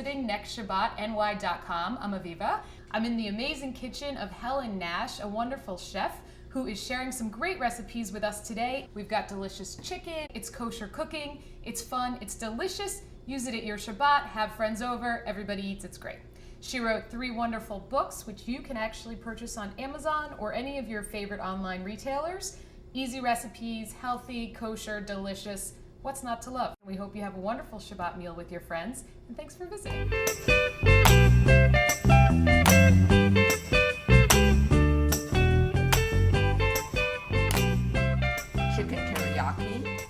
visiting nextshabbatny.com. I'm Aviva. I'm in the amazing kitchen of Helen Nash, a wonderful chef who is sharing some great recipes with us today. We've got delicious chicken, it's kosher cooking, it's fun, it's delicious. Use it at your Shabbat, have friends over, everybody eats, it's great. She wrote 3 wonderful books, which you can actually purchase on Amazon or any of your favorite online retailers. Easy recipes, healthy, kosher, delicious. What's not to love? We hope you have a wonderful Shabbat meal with your friends, and thanks for visiting. Chicken teriyaki.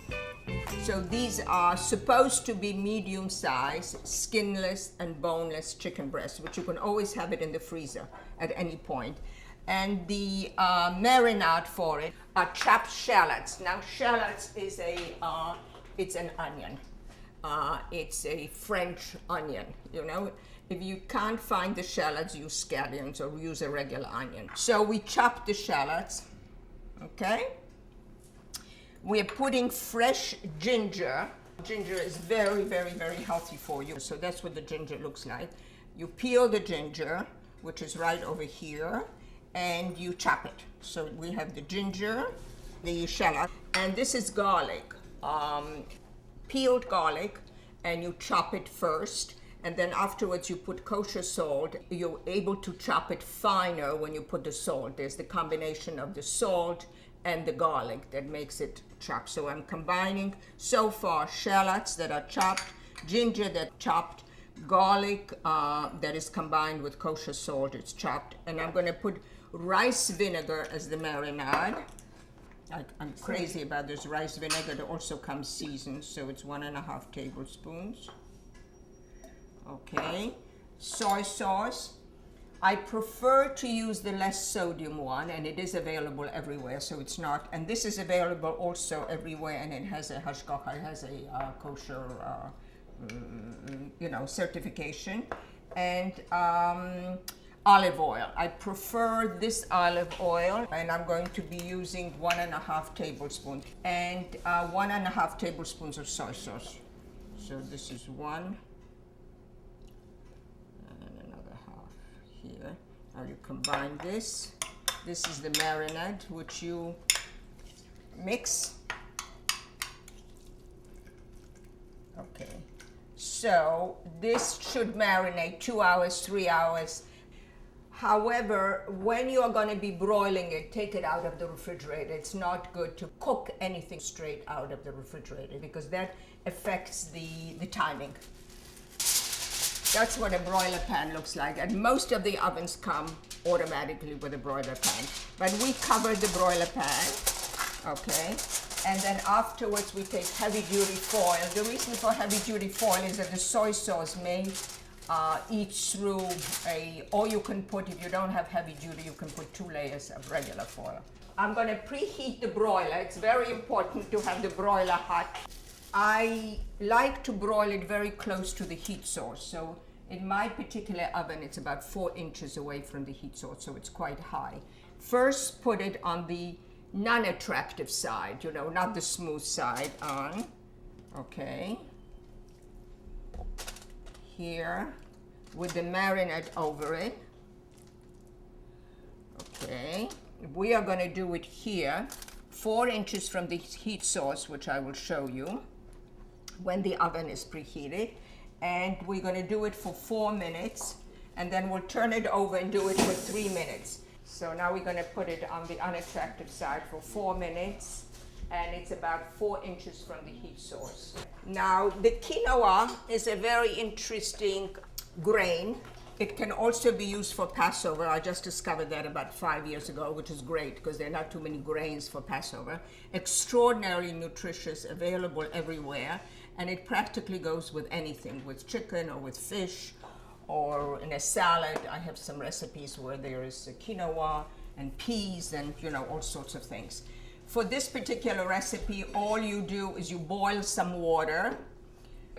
So these are supposed to be medium-sized, skinless and boneless chicken breasts, which you can always have it in the freezer at any point. And the marinade for it are chopped shallots. Now, shallots is it's an onion. It's a French onion, you know. If you can't find the shallots, use scallions or use a regular onion. So we chop the shallots, okay? We're putting fresh ginger. Ginger is very, very, very healthy for you. So that's what the ginger looks like. You peel the ginger, which is right over here, and you chop it. So we have the ginger, the shallot, and this is garlic. Peeled garlic, and you chop it first, and then afterwards you put kosher salt. You're able to chop it finer when you put the salt. There's the combination of the salt and the garlic that makes it chopped. So I'm combining so far shallots that are chopped, ginger that's chopped, garlic that is combined with kosher salt, it's chopped, and I'm going to put rice vinegar as the marinade. I'm crazy about this rice vinegar that also comes seasoned, so it's 1.5 tablespoons. Okay, soy sauce. I prefer to use the less sodium one, and it is available everywhere, so it's not, and this is available also everywhere, and it has a hashgacha, it has a kosher, certification, and olive oil. I prefer this olive oil, and I'm going to be using 1.5 tablespoons, and 1.5 tablespoons of soy sauce. So this is 1. Here. Now you combine this. This is the marinade which you mix. Okay. So this should marinate 2 hours, 3 hours. However, when you are going to be broiling it, take it out of the refrigerator. It's not good to cook anything straight out of the refrigerator because that affects the timing. That's what a broiler pan looks like, and most of the ovens come automatically with a broiler pan. But we cover the broiler pan, okay? And then afterwards we take heavy-duty foil. The reason for heavy-duty foil is that the soy sauce may eat through or you can put, if you don't have heavy-duty, you can put 2 layers of regular foil. I'm going to preheat the broiler. It's very important to have the broiler hot. I like to broil it very close to the heat source. So in my particular oven, it's about 4 inches away from the heat source, so it's quite high. First, put it on the non-attractive side, you know, not the smooth side on. Okay. Here, with the marinade over it. Okay. We are going to do it here, 4 inches from the heat source, which I will show you when the oven is preheated, and we're going to do it for 4 minutes, and then we'll turn it over and do it for 3 minutes. So now we're going to put it on the unattractive side for 4 minutes, and it's about 4 inches from the heat source. Now the quinoa is a very interesting grain. It can also be used for Passover. I just discovered that about 5 years ago, which is great because there are not too many grains for Passover. Extraordinarily nutritious, available everywhere, and it practically goes with anything, with chicken or with fish or in a salad. I have some recipes where there is quinoa and peas and, you know, all sorts of things. For this particular recipe, all you do is you boil some water,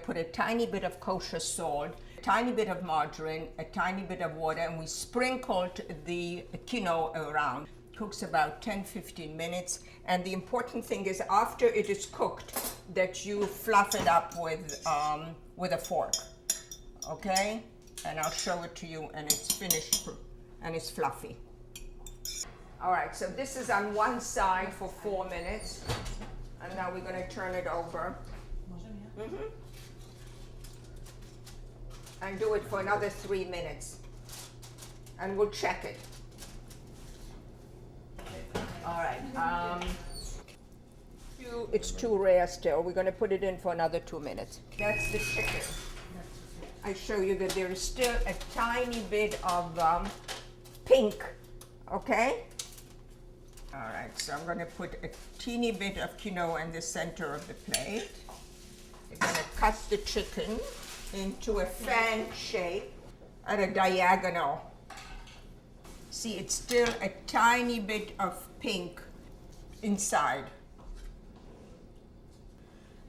put a tiny bit of kosher salt, a tiny bit of margarine, a tiny bit of water, and we sprinkled the quinoa around. Cooks about 10-15 minutes, and the important thing is after it is cooked that you fluff it up with a fork. okay? And I'll show it to you, and it's finished, and it's fluffy. All right, so this is on one side for 4 minutes, and now we're gonna turn it over. And do it for another 3 minutes, and we'll check it. All right, it's too rare still. We're gonna put it in for another 2 minutes. That's the chicken. I show you that there is still a tiny bit of pink, okay? All right, so I'm gonna put a teeny bit of quinoa in the center of the plate. We're gonna cut the chicken into a fan shape at a diagonal. See, it's still a tiny bit of pink inside.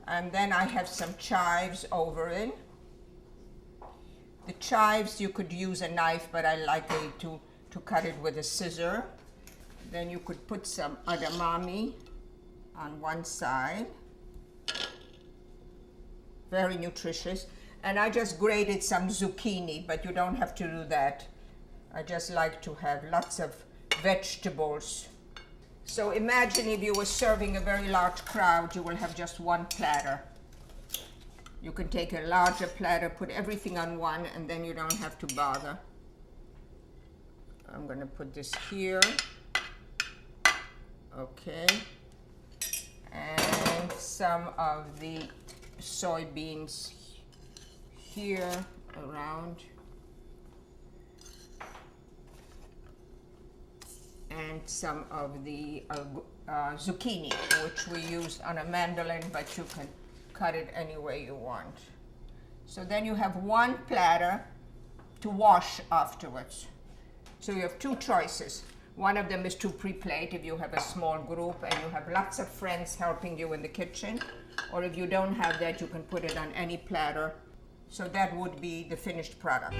And then I have some chives over it. The chives, you could use a knife, but I like to cut it with a scissor. Then you could put some edamame on one side. Very nutritious. And I just grated some zucchini, but you don't have to do that. I just like to have lots of vegetables. So imagine if you were serving a very large crowd, you will have just one platter. You can take a larger platter, put everything on one, and then you don't have to bother. I'm gonna put this here. Okay. And some of the soybeans here around. And some of the zucchini, which we used on a mandolin, but you can cut it any way you want. So then you have one platter to wash afterwards. So you have two choices. One of them is to pre-plate if you have a small group and you have lots of friends helping you in the kitchen. Or if you don't have that, you can put it on any platter. So that would be the finished product.